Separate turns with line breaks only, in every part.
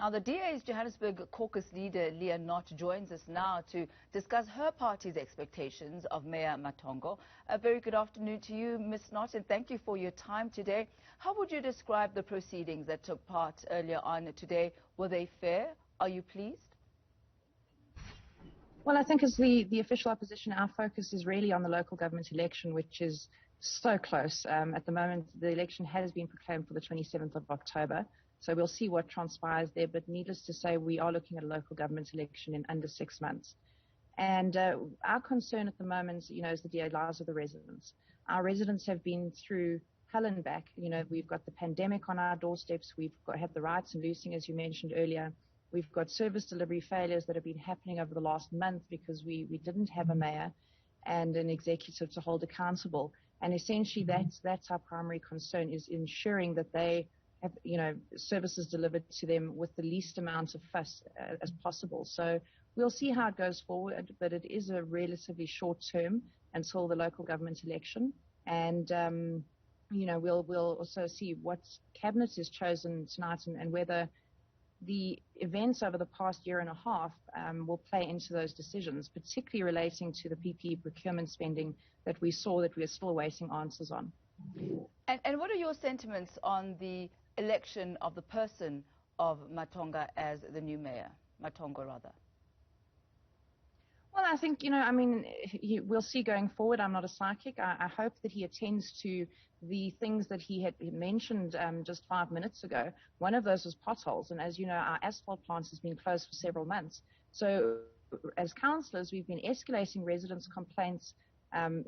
Now, the DA's Johannesburg Caucus leader, Leah Knott, joins us now to discuss her party's expectations of Mayor Matongo. A very good afternoon to you, Ms. Knott, and thank you for your time today. How would you describe the proceedings that took part earlier on today? Were they fair? Are you pleased?
Well, I think as the official opposition, our focus is really on the local government election, which is so close. At the moment, the election has been proclaimed for the 27th of October. So we'll see what transpires there. But needless to say, we are looking at a local government election in under 6 months. And our concern at the moment, is the DA lies with the residents. Our residents have been through hell and back. We've got the pandemic on our doorsteps. We've had the riots and looting, as you mentioned earlier. We've got service delivery failures that have been happening over the last month because we didn't have a mayor and an executive to hold accountable. And essentially that's our primary concern, is ensuring that they have, services delivered to them with the least amount of fuss as possible. So we'll see how it goes forward, but it is a relatively short term until the local government election. And, we'll also see what cabinet is chosen tonight and whether the events over the past year and a half will play into those decisions, particularly relating to the PPE procurement spending that we saw that we are still awaiting answers on.
And what are your sentiments on the election of the person of Matongo as the new mayor, Matongo rather?
Well, I think, we'll see going forward. I'm not a psychic. I hope that he attends to the things that he had mentioned just 5 minutes ago. One of those was potholes. And as you know, our asphalt plant has been closed for several months. So as councillors, we've been escalating residents' complaints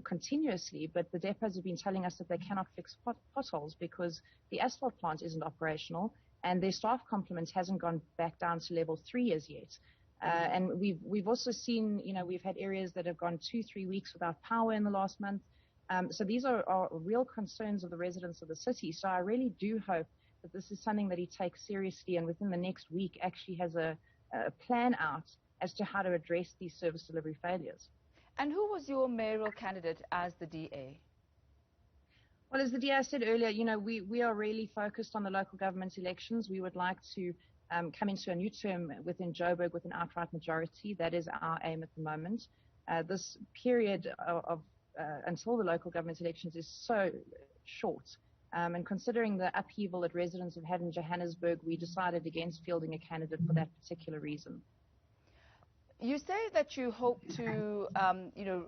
continuously, but the depots have been telling us that they cannot fix potholes because the asphalt plant isn't operational and their staff complement hasn't gone back down to level 3 as yet. And we've also seen, we've had areas that have gone 2-3 weeks without power in the last month. So these are real concerns of the residents of the city. So I really do hope that this is something that he takes seriously and within the next week actually has a plan out as to how to address these service delivery failures.
And who was your mayoral candidate as the DA?
Well, as the DA said earlier, we are really focused on the local government elections. We would like to come into a new term within Joburg with an outright majority. That is our aim at the moment. This period of until the local government elections is so short. And considering the upheaval that residents have had in Johannesburg, we decided against fielding a candidate for that particular reason.
You say that you hope to,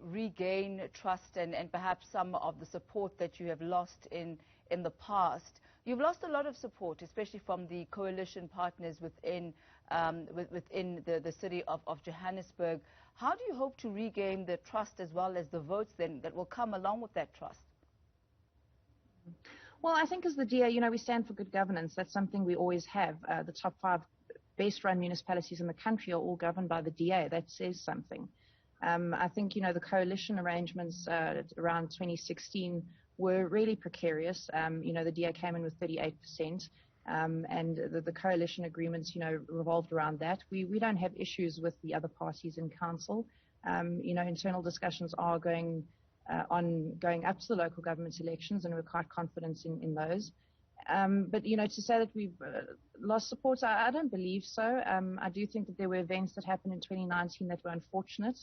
regain trust and perhaps some of the support that you have lost in the past. You've lost a lot of support, especially from the coalition partners within the city of Johannesburg. How do you hope to regain the trust as well as the votes then that will come along with that trust?
Well, I think as the DA, we stand for good governance. That's something we always have. The top 5 best-run municipalities in the country are all governed by the DA. That says something. I think, the coalition arrangements around 2016 were really precarious. The DA came in with 38%, and the coalition agreements, revolved around that. We don't have issues with the other parties in council. Internal discussions are going up to the local government elections, and we're quite confident in those. But, to say that we've lost support, I don't believe so. I do think that there were events that happened in 2019 that were unfortunate.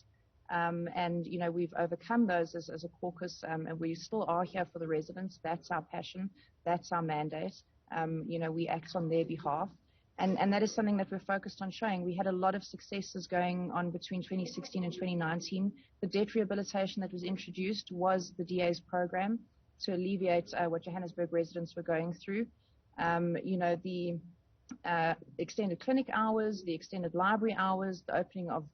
And, we've overcome those as a caucus, and we still are here for the residents. That's our passion. That's our mandate. We act on their behalf. And that is something that we're focused on showing. We had a lot of successes going on between 2016 and 2019. The debt rehabilitation that was introduced was the DA's program to alleviate what Johannesburg residents were going through. The extended clinic hours, the extended library hours, the opening of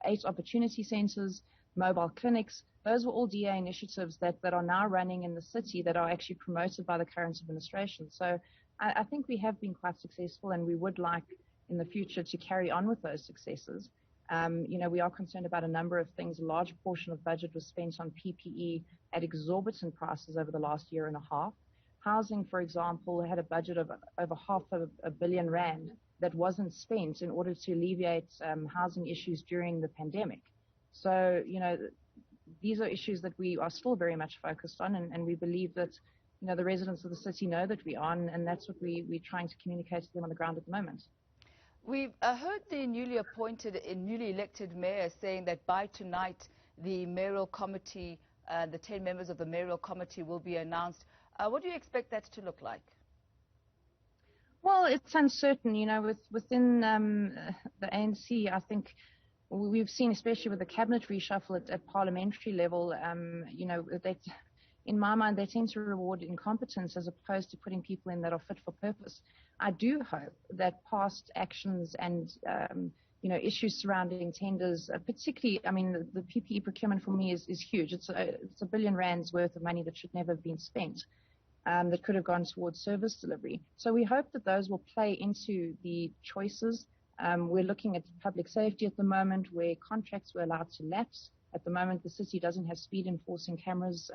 8 opportunity centres, mobile clinics. Those were all DA initiatives that are now running in the city that are actually promoted by the current administration. So I think we have been quite successful, and we would like in the future to carry on with those successes. We are concerned about a number of things. A large portion of budget was spent on PPE at exorbitant prices over the last year and a half. Housing, for example, had a budget of over R500 million that wasn't spent in order to alleviate housing issues during the pandemic. So, these are issues that we are still very much focused on, and we believe that, the residents of the city know that we are, and that's what we're trying to communicate to them on the ground at the moment.
We've heard the newly appointed, newly elected mayor saying that by tonight the Mayoral Committee, the 10 members of the Mayoral Committee will be announced. What do you expect that to look like?
Well, it's uncertain, you know, within the ANC. I think we've seen, especially with the cabinet reshuffle at parliamentary level, you know, that in my mind, they tend to reward incompetence as opposed to putting people in that are fit for purpose. I do hope that past actions and, you know, issues surrounding tenders, particularly, I mean, the PPE procurement for me is huge. It's R1 billion worth of money that should never have been spent. That could have gone towards service delivery. So we hope that those will play into the choices. We're looking at public safety at the moment, where contracts were allowed to lapse. At the moment, the city doesn't have speed enforcing cameras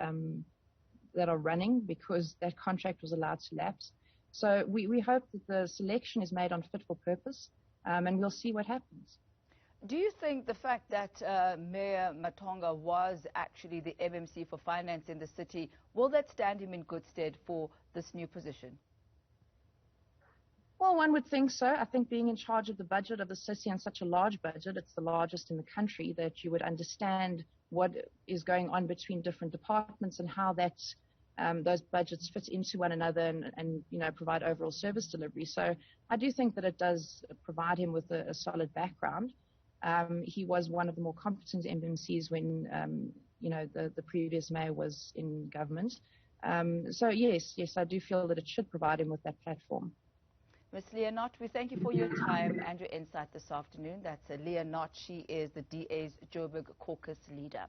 that are running because that contract was allowed to lapse. So we hope that the selection is made on fit for purpose, and we'll see what happens.
Do you think the fact that Mayor Matongo was actually the MMC for finance in the city, will that stand him in good stead for this new position?
Well, one would think so. I think being in charge of the budget of the city, and such a large budget, it's the largest in the country, that you would understand what is going on between different departments and how that those budgets fit into one another and you know, provide overall service delivery. So I do think that it does provide him with a solid background. He was one of the more competent MMCs when, you know, the previous mayor was in government. So yes, I do feel that it should provide him with that platform.
Ms. Leah Knott, we thank you for your time and your insight this afternoon. That's Leah Knott. She is the DA's Joburg Caucus leader.